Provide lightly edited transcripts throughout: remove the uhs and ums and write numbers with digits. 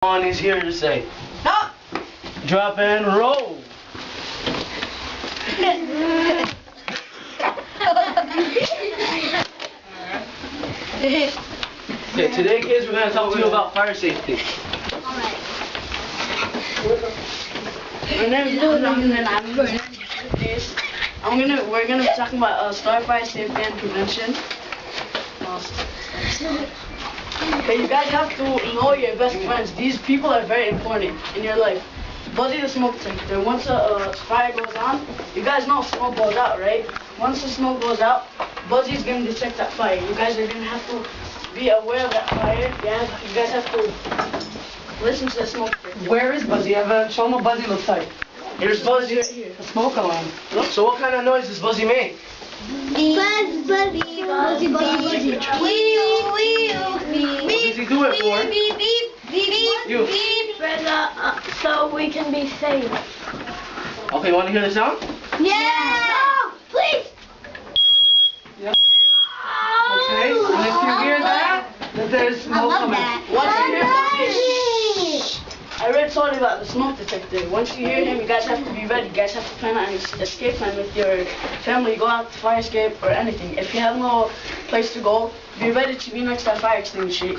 On is here to say, Stop! drop and roll. Okay, today, kids, we're gonna talk to you about fire safety. My name is Adam, and we're gonna be talking about start fire safety and prevention. Okay, you guys have to know your best friends. These people are very important in your life. Buzzy the smoke detector. Once a fire goes on, you guys know smoke goes out, right? Once the smoke goes out, Buzzy's gonna detect that fire. You guys are gonna have to be aware of that fire. You guys have to listen to the smoke detector. Where is Buzzy? Show him what Buzzy looks like. Here's Buzzy right here. A smoke alarm. Look, so what kind of noise does Buzzy make? Buzz, buzzy, buzzy, buzzy. What does he do it for? Beep, beep, beep, beep, You. beep. So we can be safe. Okay, want to hear the sound? Yeah! No, please! Yep. Okay, and if you hear that, then there's smoke coming. Once you hear Buzzy, I already told you about the smoke detector. Once you hear him, you guys have to be ready. You guys have to plan an escape plan with your family. Go out to fire escape or anything. If you have no place to go, be ready to be next to a fire extinguisher.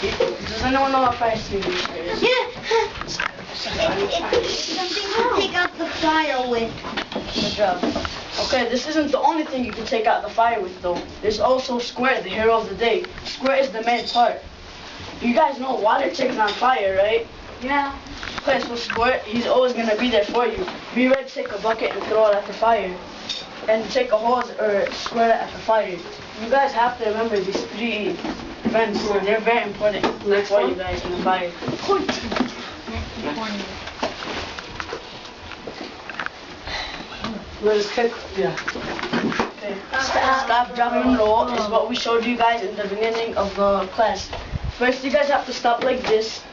Does anyone know what fire extinguisher is? Yeah! Something to take out the fire with. Good job. Okay, this isn't the only thing you can take out the fire with though. There's also Squirt, the hero of the day. Squirt is the main part. You guys know water takes on fire, right? Yeah. Okay, so Squirt, he's always gonna be there for you. Be ready to take a bucket and throw it at the fire. And take a hose or squirt it at the fire. You guys have to remember these three events. They're very important for you guys in the fire. Let's kick. Yeah. Okay. Stop, drop, and roll is what we showed you guys in the beginning of the class. First, you guys have to stop like this.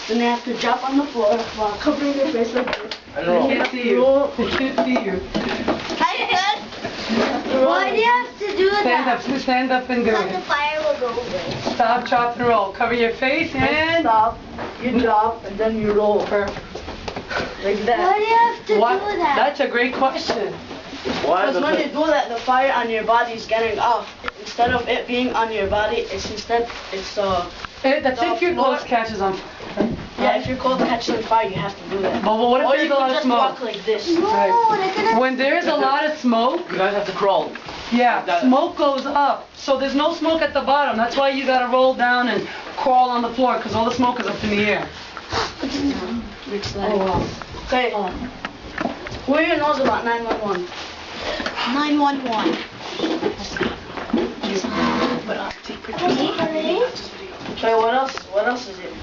Then you have to drop on the floor while covering your face like this. And roll. They can't see you. They can't see you. Why do you have to do that? Stand up and do Because the it. fire will go away. Stop, drop, and roll. Cover your face and... Stop, you drop, and then you roll. Perfect. Like Why that. do you have to What? do that? That's a great question. Why? Because when you do that, the fire on your body is getting off. Instead of it being on your body, it's That's if your clothes catches on fire. yeah, if your clothes catches on fire, you have to do that. But what if Or there's you a lot can of just smoke? walk like this. No, they're gonna... When there's a lot of smoke, You guys have to crawl. yeah, smoke goes up. So there's no smoke at the bottom. That's why you gotta roll down and crawl on the floor, because all the smoke is up in the air. Oh, wow. Okay. Who here knows about 911? 911. Okay, what else? What else is it?